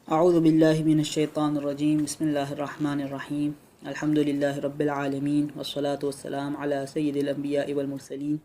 اعوذ باللہ من الشیطان الرجیم بسم اللہ الرحمن الرحیم الحمد للہ رب العالمین والصلاة والسلام علی سید الانبیاء والمرسلین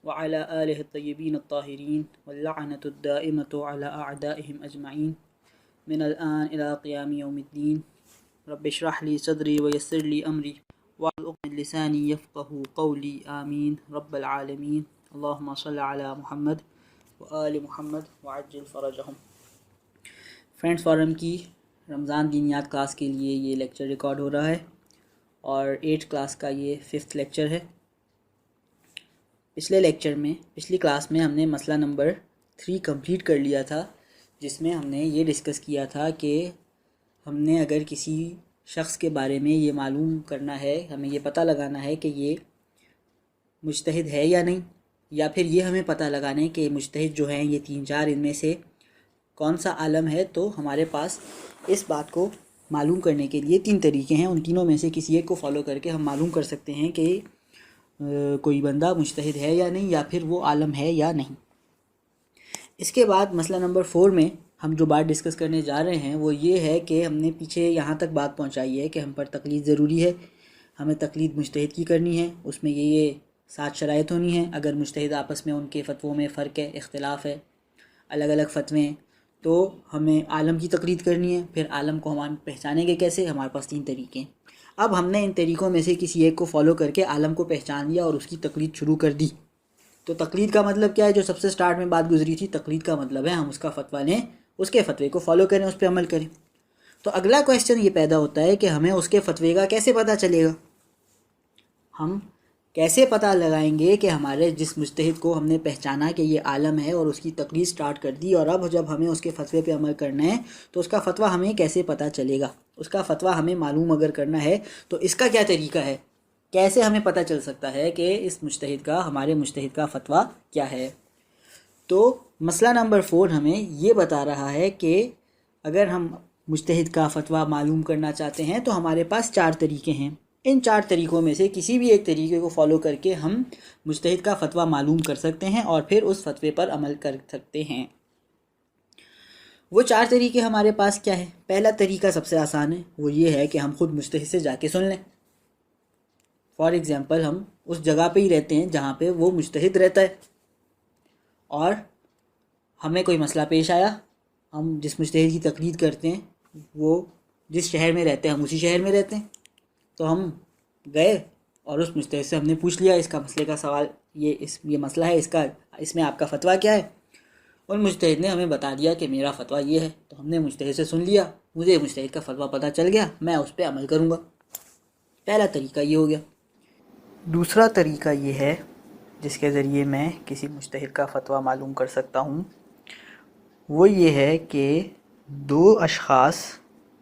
وعلى آلہ الطیبین الطاہرین واللعنة الدائمة على اعدائهم اجمعین من الآن الى قیام یوم الدین رب اشرح لی صدری ویسر لی امری واحلل عقدۃ من لسانی یفقهوا قولی آمین رب العالمین اللہم صل علی محمد وآل محمد وعجل فرجہم۔ فرینڈس فورم کی رمضان دینیات کلاس کے لیے یہ لیکچر ریکارڈ ہو رہا ہے اور 8 کلاس کا یہ 5th لیکچر ہے۔ پچھلی کلاس میں ہم نے مسئلہ نمبر 3 کمپلیٹ کر لیا تھا، جس میں ہم نے یہ ڈسکس کیا تھا کہ ہم نے اگر کسی شخص کے بارے میں یہ معلوم کرنا ہے، ہمیں یہ پتہ لگانا ہے کہ یہ مجتہد ہے یا نہیں، یا پھر یہ ہمیں پتہ لگانا ہے کہ مجتہد جو ہیں یہ 3-4 ان میں سے کون سا عالم ہے، تو ہمارے پاس اس بات کو معلوم کرنے کے لیے 3 طریقے ہیں۔ ان تینوں میں سے کسی ایک کو فالو کر کے ہم معلوم کر سکتے ہیں کہ کوئی بندہ مجتہد ہے یا نہیں، یا پھر وہ عالم ہے یا نہیں۔ اس کے بعد مسئلہ نمبر 4 میں ہم جو بات ڈسکس کرنے جا رہے ہیں وہ یہ ہے کہ ہم نے پیچھے یہاں تک بات پہنچائی ہے کہ ہم پر تقلید ضروری ہے، ہمیں تقلید مجتہد کی کرنی ہے، اس میں یہ 7 شرائط ہونی ہیں۔ اگر مجتہد آپس میں ان کے فتووں میں فرق ہے، اختلاف ہے، الگ الگ فتوے ہیں، تو ہمیں عالم کی تقلید کرنی ہے۔ پھر عالم کو ہم پہچانیں گے کیسے؟ ہمارے پاس 3 طریقے ہیں۔ اب ہم نے ان طریقوں میں سے کسی ایک کو فالو کر کے عالم کو پہچان لیا اور اس کی تقلید شروع کر دی۔ تو تقلید کا مطلب کیا ہے؟ جو سب سے سٹارٹ میں بات گزری تھی، تقلید کا مطلب ہے ہم اس کا فتویٰ لیں، اس کے فتوے کو فالو کریں، اس پہ عمل کریں۔ تو اگلا کویسچن یہ پیدا ہوتا ہے کہ ہمیں اس کے فتوے کا کیسے پتہ چلے گا؟ ہم کیسے پتہ لگائیں گے کہ ہمارے جس مجتہد کو ہم نے پہچانا کہ یہ عالم ہے اور اس کی تقلید سٹارٹ کر دی، اور اب جب ہمیں اس کے فتوے پہ عمل کرنا ہے تو اس کا فتویٰ ہمیں کیسے پتہ چلے گا؟ اس کا فتویٰ ہمیں معلوم اگر کرنا ہے تو اس کا کیا طریقہ ہے؟ کیسے ہمیں پتہ چل سکتا ہے کہ اس مجتہد کا، ہمارے مجتہد کا فتویٰ کیا ہے؟ تو مسئلہ نمبر 4 ہمیں یہ بتا رہا ہے کہ اگر ہم مجتہد کا فتویٰ معلوم کرنا چاہتے ہیں تو ہمارے پاس 4 طریقے ہیں۔ ان 4 طریقوں میں سے کسی بھی ایک طریقے کو فالو کر کے ہم مجتہد کا فتویٰ معلوم کر سکتے ہیں اور پھر اس فتوے پر عمل کر سکتے ہیں۔ وہ 4 طریقے ہمارے پاس کیا ہے؟ پہلا طریقہ سب سے آسان ہے، وہ یہ ہے کہ ہم خود مجتہد سے جا کے سن لیں۔ فار ایگزامپل ہم اس جگہ پہ ہی رہتے ہیں جہاں پہ وہ مجتہد رہتا ہے، اور ہمیں کوئی مسئلہ پیش آیا، ہم جس مجتہد کی تقلید کرتے ہیں وہ جس شہر میں رہتے ہیں ہم اسی شہر میں رہتے ہیں، تو ہم گئے اور اس مجتہد سے ہم نے پوچھ لیا اس کا مسئلے کا سوال، یہ مسئلہ ہے، اس میں آپ کا فتویٰ کیا ہے؟ ان مجتہد نے ہمیں بتا دیا کہ میرا فتویٰ یہ ہے، تو ہم نے مجتہد سے سن لیا، مجھے مجتہد کا فتویٰ پتہ چل گیا، میں اس پہ عمل کروں گا۔ پہلا طریقہ یہ ہو گیا۔ دوسرا طریقہ یہ ہے جس کے ذریعے میں کسی مجتہد کا فتویٰ معلوم کر سکتا ہوں، وہ یہ ہے کہ 2 اشخاص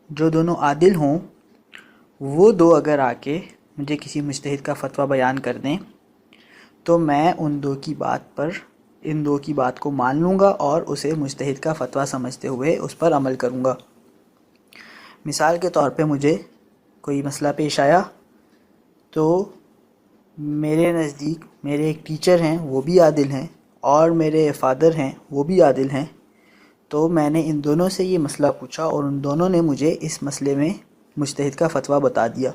جو دونوں عادل ہوں، وہ 2 اگر آ کے مجھے کسی مجتہد کا فتویٰ بیان کر دیں تو میں ان 2 کی بات کو مان لوں گا اور اسے مجتہد کا فتویٰ سمجھتے ہوئے اس پر عمل کروں گا۔ مثال کے طور پہ مجھے کوئی مسئلہ پیش آیا تو میرے نزدیک میرے ایک ٹیچر ہیں، وہ بھی عادل ہیں، اور میرے فادر ہیں، وہ بھی عادل ہیں، تو میں نے ان دونوں سے یہ مسئلہ پوچھا اور ان دونوں نے مجھے اس مسئلے میں مجتہد کا فتویٰ بتا دیا،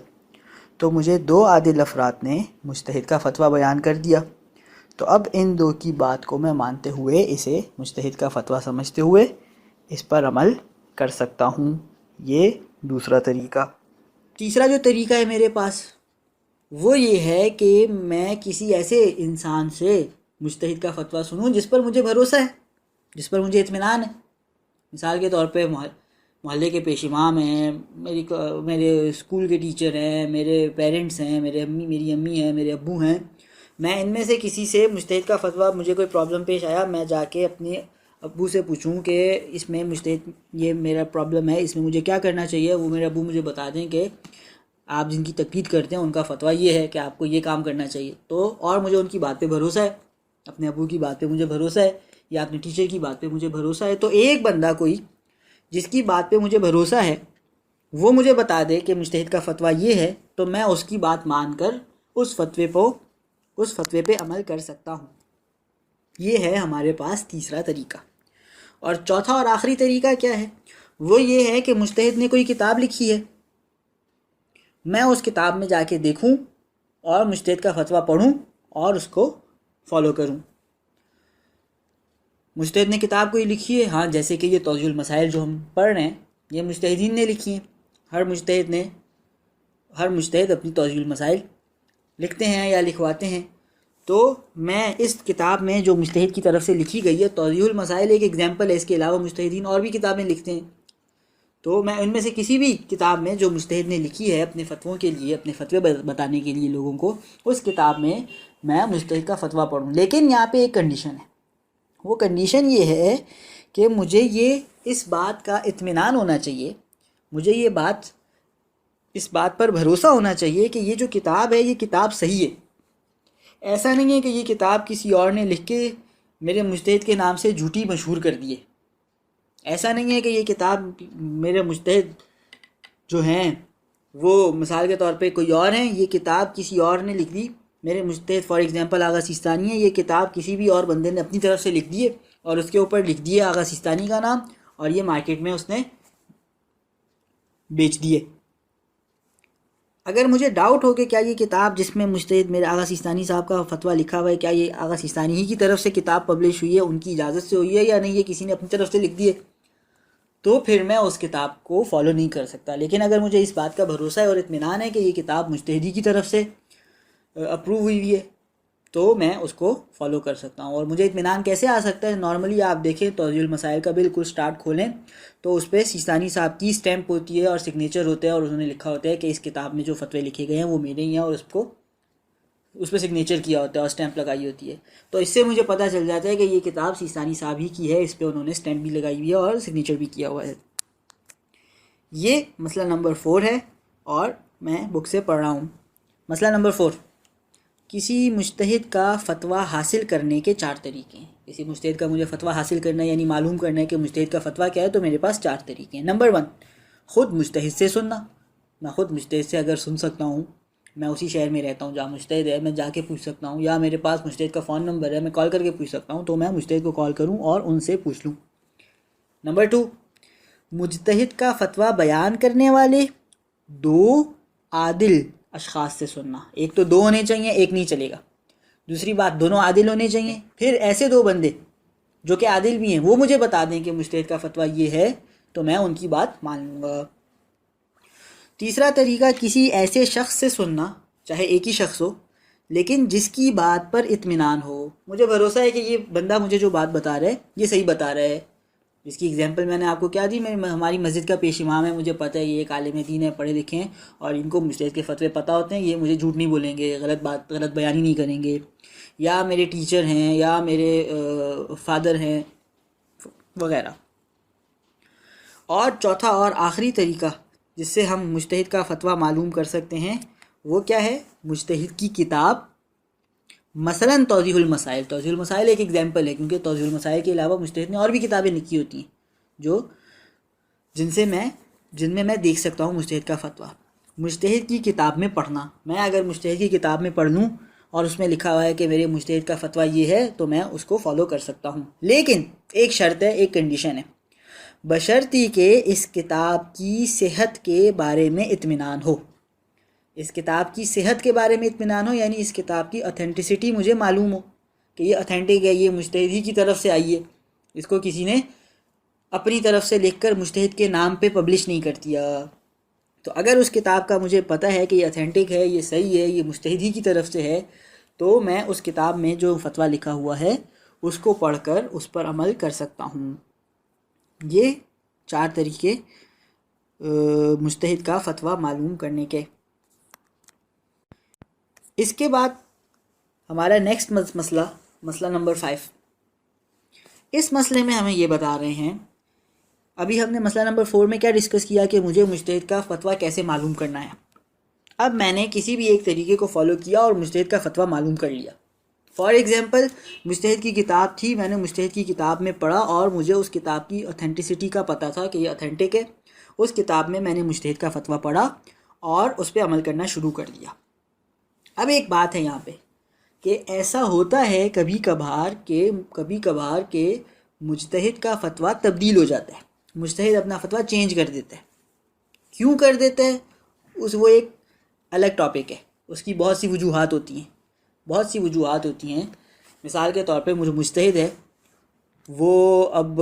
تو مجھے 2 عادل افراد نے مجتہد کا فتویٰ بیان کر دیا۔ تو اب ان 2 کی بات کو میں مانتے ہوئے، اسے مجتہد کا فتویٰ سمجھتے ہوئے اس پر عمل کر سکتا ہوں۔ یہ دوسرا طریقہ۔ تیسرا جو طریقہ ہے میرے پاس وہ یہ ہے کہ میں کسی ایسے انسان سے مجتہد کا فتویٰ سنوں جس پر مجھے بھروسہ ہے، جس پر مجھے اطمینان ہے۔ مثال کے طور پہ محلے کے پیش امام ہیں، میرے اسکول کے ٹیچر ہیں، میرے پیرنٹس ہیں، میری امی ہیں، میرے ابو ہیں۔ میں ان میں سے کسی سے مجتہد کا فتویٰ، مجھے کوئی پرابلم پیش آیا، میں جا کے اپنے ابو سے پوچھوں کہ اس میں مجتہد یہ میرا پرابلم ہے، اس میں مجھے کیا کرنا چاہیے، وہ میرے ابو مجھے بتا دیں کہ آپ جن کی تقلید کرتے ہیں ان کا فتویٰ یہ ہے کہ آپ کو یہ کام کرنا چاہیے، تو اور مجھے ان کی بات پہ بھروسہ ہے، اپنے ابو کی بات پہ مجھے بھروسہ ہے، یا اپنے ٹیچر کی بات پہ مجھے بھروسہ ہے، تو ایک بندہ کوئی جس کی بات پہ مجھے بھروسہ ہے وہ مجھے بتا دے کہ مجتہد کا فتویٰ یہ ہے، تو میں اس کی بات مان کر اس فتوے پہ عمل کر سکتا ہوں۔ یہ ہے ہمارے پاس تیسرا طریقہ۔ اور چوتھا اور آخری طریقہ کیا ہے؟ وہ یہ ہے کہ مجتہد نے کوئی کتاب لکھی ہے، میں اس کتاب میں جا کے دیکھوں اور مجتہد کا فتویٰ پڑھوں اور اس کو فالو کروں۔ مجتہد نے کتاب کوئی لکھی ہے، ہاں جیسے کہ یہ توضیح المسائل جو ہم پڑھ رہے ہیں یہ مجتہدین نے لکھی ہیں، ہر مجتہد اپنی توضیح المسائل لکھتے ہیں یا لکھواتے ہیں۔ تو میں اس کتاب میں جو مجتہد کی طرف سے لکھی گئی ہے، توضیح المسائل ایک ایگزامپل ہے، اس کے علاوہ مجتہدین اور بھی کتابیں لکھتے ہیں، تو میں ان میں سے کسی بھی کتاب میں جو مجتہد نے لکھی ہے اپنے فتووں کے لیے، اپنے فتوے بتانے کے لیے لوگوں کو، اس کتاب میں میں مجتہد کا فتویٰ پڑھوں۔ لیکن یہاں پہ ایک کنڈیشن ہے، وہ کنڈیشن یہ ہے کہ مجھے یہ اس بات کا اطمینان ہونا چاہیے، مجھے اس بات پر بھروسہ ہونا چاہیے کہ یہ جو کتاب ہے یہ کتاب صحیح ہے۔ ایسا نہیں ہے کہ یہ کتاب کسی اور نے لکھ کے میرے مجتہد کے نام سے جھوٹی مشہور کر دی ہے، ایسا نہیں ہے کہ یہ کتاب میرے مجتہد جو ہیں وہ مثال کے طور پہ کوئی اور ہیں، یہ کتاب کسی اور نے لکھ دی، میرے مجتہد فار ایگزامپل آغا سیستانی ہے، یہ کتاب کسی بھی اور بندے نے اپنی طرف سے لکھ دی ہے اور اس کے اوپر لکھ دی ہے آغا سیستانی کا نام، اور یہ مارکیٹ میں اس نے بیچ دیے۔ اگر مجھے ڈاؤٹ ہو کہ کیا یہ کتاب جس میں مجتہد میرے آغا سیستانی صاحب کا فتویٰ لکھا ہوا ہے، کیا یہ آغا سیستانی ہی کی طرف سے کتاب پبلش ہوئی ہے، ان کی اجازت سے ہوئی ہے یا نہیں، یہ کسی نے اپنی طرف سے لکھ دی ہے، تو پھر میں اس کتاب کو فالو نہیں کر سکتا۔ لیکن اگر مجھے اس بات کا بھروسہ ہے اور اطمینان ہے کہ یہ کتاب مجتہدی کی طرف سے اپروو ہوئی ہے، تو میں اس کو فالو کر سکتا ہوں۔ اور مجھے اطمینان کیسے آ سکتا ہے؟ نارملی آپ دیکھیں توضیح المسائل کا بالکل سٹارٹ کھولیں تو اس پہ سیستانی صاحب کی سٹیمپ ہوتی ہے اور سگنیچر ہوتا ہے، اور انہوں نے لکھا ہوتا ہے کہ اس کتاب میں جو فتوے لکھے گئے ہیں وہ میرے ہی ہیں، اور اس پہ سگنیچر کیا ہوتا ہے اور سٹیمپ لگائی ہوتی ہے۔ تو اس سے مجھے پتہ چل جاتا ہے کہ یہ کتاب سیستانی صاحب ہی کی ہے، اس پہ انہوں نے سٹیمپ بھی لگائی ہوئی ہے اور سگنیچر بھی کیا ہوا ہے۔ یہ مسئلہ نمبر 4 ہے اور میں بک سے پڑھ رہا ہوں۔ مسئلہ نمبر 4، کسی مجتہد کا فتویٰ حاصل کرنے کے 4 طریقے ہیں۔ کسی مجتہد کا مجھے فتویٰ حاصل کرنا ہے، یعنی معلوم کرنا ہے کہ مجتہد کا فتویٰ کیا ہے، تو میرے پاس 4 طریقے ہیں۔ نمبر 1، خود مجتہد سے سننا۔ میں خود مجتہد سے اگر سن سکتا ہوں، میں اسی شہر میں رہتا ہوں جہاں مجتہد ہے، میں جا کے پوچھ سکتا ہوں، یا میرے پاس مجتہد کا فون نمبر ہے، میں کال کر کے پوچھ سکتا ہوں، تو میں مجتہد کو کال کروں اور ان سے پوچھ لوں۔ نمبر 2، مجتہد کا فتویٰ بیان کرنے والے 2 عادل اشخاص سے سننا۔ ایک تو 2 ہونے چاہیے، ایک نہیں چلے گا۔ دوسری بات، دونوں عادل ہونے چاہیے، پھر ایسے 2 بندے جو کہ عادل بھی ہیں وہ مجھے بتا دیں کہ مجتہد کا فتویٰ یہ ہے، تو میں ان کی بات مان لوں گا۔ تیسرا طریقہ، کسی ایسے شخص سے سننا، چاہے ایک ہی شخص ہو لیکن جس کی بات پر اطمینان ہو، مجھے بھروسہ ہے کہ یہ بندہ مجھے جو بات بتا رہا ہے یہ صحیح بتا رہا ہے۔ جس کی اگزامپل میں نے آپ کو کیا دی، ہماری مسجد کا پیش امام ہے، مجھے پتہ ہے یہ ایک عالم دین ہے، پڑھے لکھے ہیں اور ان کو مجتہد کے فتوے پتہ ہوتے ہیں، یہ مجھے جھوٹ نہیں بولیں گے، غلط بیانی نہیں کریں گے، یا میرے ٹیچر ہیں یا میرے فادر ہیں وغیرہ۔ اور چوتھا اور آخری طریقہ جس سے ہم مجتہد کا فتویٰ معلوم کر سکتے ہیں وہ کیا ہے؟ مجتہد کی کتاب، مثلاً توضیح المسائل۔ توضیح المسائل ایک ایگزامپل ہے، کیونکہ توضیح المسائل کے علاوہ مجتہد نے اور بھی کتابیں لکھی ہوتی ہیں جن میں میں دیکھ سکتا ہوں مجتہد کا فتویٰ۔ مجتہد کی کتاب میں پڑھنا، میں اگر مجتہد کی کتاب میں پڑھ لوں اور اس میں لکھا ہوا ہے کہ میرے مجتہد کا فتویٰ یہ ہے، تو میں اس کو فالو کر سکتا ہوں۔ لیکن ایک شرط ہے، ایک کنڈیشن ہے، بشرطی کہ اس کتاب کی صحت کے بارے میں اطمینان ہو۔ اس کتاب کی صحت کے بارے میں اطمینان ہو، یعنی اس کتاب کی اتھینٹسٹی مجھے معلوم ہو کہ یہ اتھینٹک ہے، یہ مجتہد ہی کی طرف سے آئی ہے، اس کو کسی نے اپنی طرف سے لکھ کر مجتہد کے نام پہ پبلش نہیں کر دیا۔ تو اگر اس کتاب کا مجھے پتہ ہے کہ یہ اتھینٹک ہے، یہ صحیح ہے، یہ مجتہد ہی کی طرف سے ہے، تو میں اس کتاب میں جو فتویٰ لکھا ہوا ہے اس کو پڑھ کر اس پر عمل کر سکتا ہوں۔ یہ 4 طریقے مجتہد کا فتویٰ معلوم کرنے کے۔ اس کے بعد ہمارا نیکسٹ مسئلہ نمبر 5۔ اس مسئلے میں ہمیں یہ بتا رہے ہیں، ابھی ہم نے مسئلہ نمبر 4 میں کیا ڈسکس کیا کہ مجھے مجتہد کا فتویٰ کیسے معلوم کرنا ہے۔ اب میں نے کسی بھی ایک طریقے کو فالو کیا اور مجتہد کا فتویٰ معلوم کر لیا۔ فار ایگزامپل، مجتہد کی کتاب تھی، میں نے مجتہد کی کتاب میں پڑھا اور مجھے اس کتاب کی اتھینٹسٹی کا پتہ تھا کہ یہ اتھینٹک ہے۔ اس کتاب میں نے مجتہد کا فتویٰ پڑھا اور اس پہ عمل کرنا شروع کر دیا۔ اب ایک بات ہے یہاں پہ کہ ایسا ہوتا ہے کبھی کبھار کہ مجتہد کا فتویٰ تبدیل ہو جاتا ہے۔ مجتہد اپنا فتویٰ چینج کر دیتا ہے. کیوں کر دیتا ہے وہ ایک الگ ٹاپک ہے. اس کی بہت سی وجوہات ہوتی ہیں. مثال کے طور پہ مجتہد ہے، وہ اب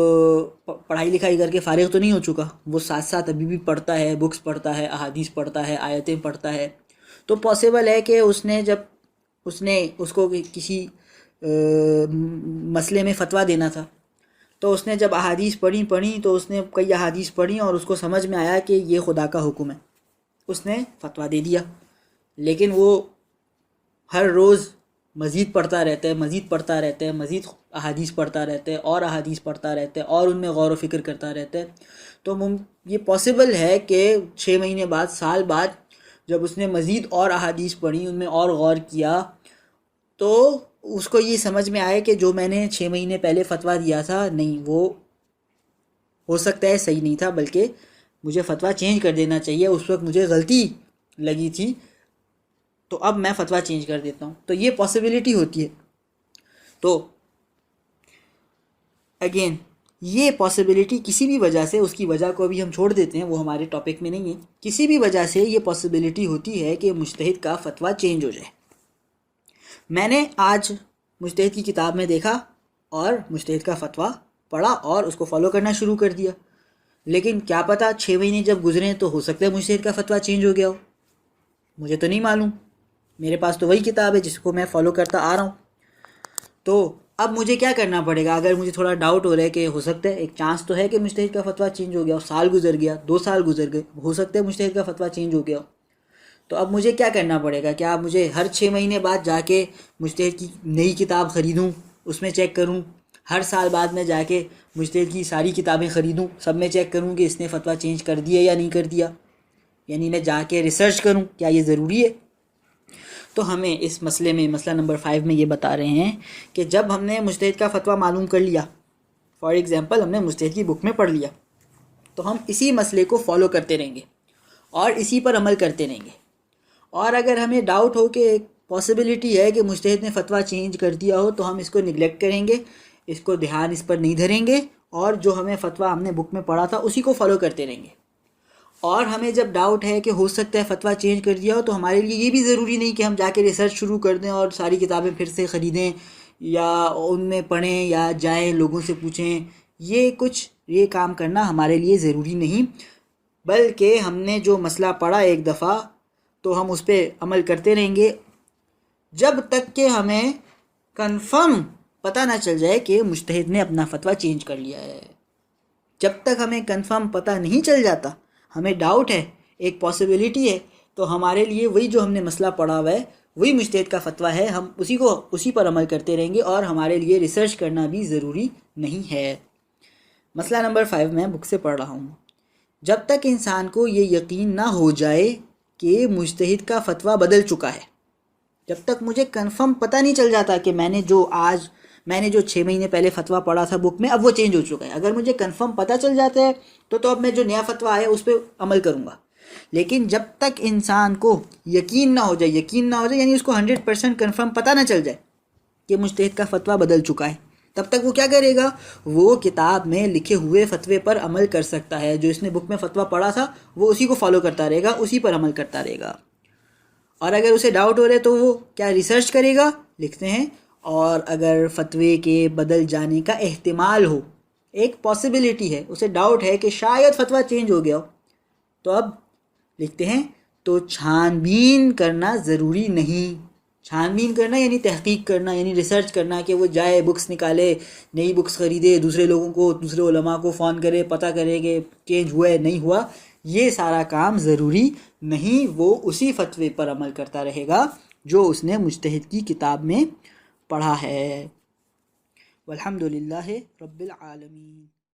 پڑھائی لکھائی کر کے فارغ تو نہیں ہو چکا، وہ ساتھ ساتھ ابھی بھی پڑھتا ہے، بکس پڑھتا ہے، احادیث پڑھتا ہے، آیتیں پڑھتا ہے. تو پاسبل ہے کہ اس کو کسی مسئلے میں فتویٰ دینا تھا، تو اس نے جب احادیث پڑھی تو اس نے کئی احادیث پڑھی اور اس کو سمجھ میں آیا کہ یہ خدا کا حکم ہے، اس نے فتویٰ دے دیا. لیکن وہ ہر روز مزید پڑھتا رہتا ہے، مزید احادیث پڑھتا رہتا ہے اور احادیث پڑھتا رہتا ہے اور ان میں غور و فکر کرتا رہتا ہے. تو یہ پاسبل ہے کہ 6 مہینے بعد، سال بعد، جب اس نے مزید اور احادیث پڑھی، ان میں اور غور کیا، تو اس کو یہ سمجھ میں آئے کہ جو میں نے 6 مہینے پہلے فتویٰ دیا تھا، نہیں، وہ ہو سکتا ہے صحیح نہیں تھا، بلکہ مجھے فتویٰ چینج کر دینا چاہیے، اس وقت مجھے غلطی لگی تھی، تو اب میں فتویٰ چینج کر دیتا ہوں. تو یہ پاسبلٹی ہوتی ہے. تو اگین یہ پاسبلٹی کسی بھی وجہ سے، اس کی وجہ کو بھی ہم چھوڑ دیتے ہیں، وہ ہمارے ٹاپک میں نہیں ہے. کسی بھی وجہ سے یہ پاسبلٹی ہوتی ہے کہ مجتہد کا فتویٰ چینج ہو جائے. میں نے آج مجتہد کی کتاب میں دیکھا اور مجتہد کا فتویٰ پڑھا اور اس کو فالو کرنا شروع کر دیا. لیکن کیا پتہ 6 مہینے جب گزرے تو ہو سکتا ہے مجتہد کا فتویٰ چینج ہو گیا ہو، مجھے تو نہیں معلوم. میرے پاس تو وہی کتاب ہے جس کو میں فالو کرتا آ رہا ہوں. تو اب مجھے کیا کرنا پڑے گا؟ اگر مجھے تھوڑا ڈاؤٹ ہو رہا ہے کہ ہو سکتا ہے، ایک چانس تو ہے کہ مجتہد کا فتویٰ چینج ہو گیا، سال گزر گیا، 2 سال گزر گئے، ہو سکتا ہے مجتہد کا فتویٰ چینج ہو گیا. تو اب مجھے کیا کرنا پڑے گا؟ کیا مجھے ہر 6 مہینے بعد جا کے مجتہد کی نئی کتاب خریدوں، اس میں چیک کروں؟ ہر سال بعد میں جا کے مجتہد کی ساری کتابیں خریدوں، سب میں چیک کروں کہ اس نے فتویٰ چینج کر دیا یا نہیں کر دیا؟ یعنی میں جا کے ریسرچ کروں، کیا یہ ضروری ہے؟ تو ہمیں اس مسئلے میں، مسئلہ نمبر 5 میں یہ بتا رہے ہیں کہ جب ہم نے مجتہد کا فتویٰ معلوم کر لیا، فار ایگزامپل ہم نے مجتہد کی بک میں پڑھ لیا، تو ہم اسی مسئلے کو فالو کرتے رہیں گے اور اسی پر عمل کرتے رہیں گے. اور اگر ہمیں ڈاؤٹ ہو کہ ایک پاسبلٹی ہے کہ مجتہد نے فتویٰ چینج کر دیا ہو، تو ہم اس کو نگلیکٹ کریں گے، اس کو دھیان اس پر نہیں دھریں گے، اور جو ہمیں فتویٰ ہم نے بک میں پڑھا تھا اسی کو فالو کرتے رہیں گے. اور ہمیں جب ڈاؤٹ ہے کہ ہو سکتا ہے فتویٰ چینج کر دیا ہو، تو ہمارے لیے یہ بھی ضروری نہیں کہ ہم جا کے ریسرچ شروع کر دیں اور ساری کتابیں پھر سے خریدیں یا ان میں پڑھیں یا جائیں لوگوں سے پوچھیں. یہ کام کرنا ہمارے لیے ضروری نہیں، بلکہ ہم نے جو مسئلہ پڑھا ایک دفعہ تو ہم اس پہ عمل کرتے رہیں گے جب تک کہ ہمیں کنفرم پتہ نہ چل جائے کہ مجتہد نے اپنا فتویٰ چینج کر لیا ہے. جب تک ہمیں کنفرم پتہ نہیں چل جاتا، ہمیں ڈاؤٹ ہے، ایک پاسبلٹی ہے، تو ہمارے لیے وہی جو ہم نے مسئلہ پڑھا ہوا ہے وہی مجتہد کا فتویٰ ہے، ہم اسی پر عمل کرتے رہیں گے، اور ہمارے لیے ریسرچ کرنا بھی ضروری نہیں ہے. مسئلہ نمبر 5 میں بک سے پڑھ رہا ہوں. جب تک انسان کو یہ یقین نہ ہو جائے کہ مجتہد کا فتویٰ بدل چکا ہے، جب تک مجھے کنفرم پتہ نہیں چل جاتا کہ میں نے جو 6 مہینے پہلے فتویٰ پڑھا تھا بک میں، اب وہ چینج ہو چکا ہے، اگر مجھے کنفرم پتہ چل جاتا ہے تو اب میں جو نیا فتویٰ آیا اس پہ عمل کروں گا. لیکن جب تک انسان کو یقین نہ ہو جائے یعنی اس کو 100% کنفرم پتہ نہ چل جائے کہ مجتہد کا فتویٰ بدل چکا ہے، تب تک وہ کیا کرے گا؟ وہ کتاب میں لکھے ہوئے فتوے پر عمل کر سکتا ہے. جو اس نے بک میں فتویٰ پڑھا تھا وہ اسی کو فالو کرتا رہے گا، اسی پر عمل کرتا رہے گا. اور اگر اسے ڈاؤٹ ہو رہا ہے تو وہ کیا ریسرچ کرے گا، لکھتے ہیں، اور اگر فتوے کے بدل جانے کا احتمال ہو، ایک پاسبلٹی ہے، اسے ڈاؤٹ ہے کہ شاید فتویٰ چینج ہو گیا ہو، تو اب لکھتے ہیں تو چھان بین کرنا ضروری نہیں. چھان بین کرنا یعنی تحقیق کرنا، یعنی ریسرچ کرنا، کہ وہ جائے بکس نکالے، نئی بکس خریدے، دوسرے علماء کو فون کرے، پتہ کرے کہ چینج ہوا ہے نہیں ہوا. یہ سارا کام ضروری نہیں، وہ اسی فتوے پر عمل کرتا رہے گا جو اس نے مجتہد کی کتاب میں پڑھا ہے. والحمد للہ رب العالمین.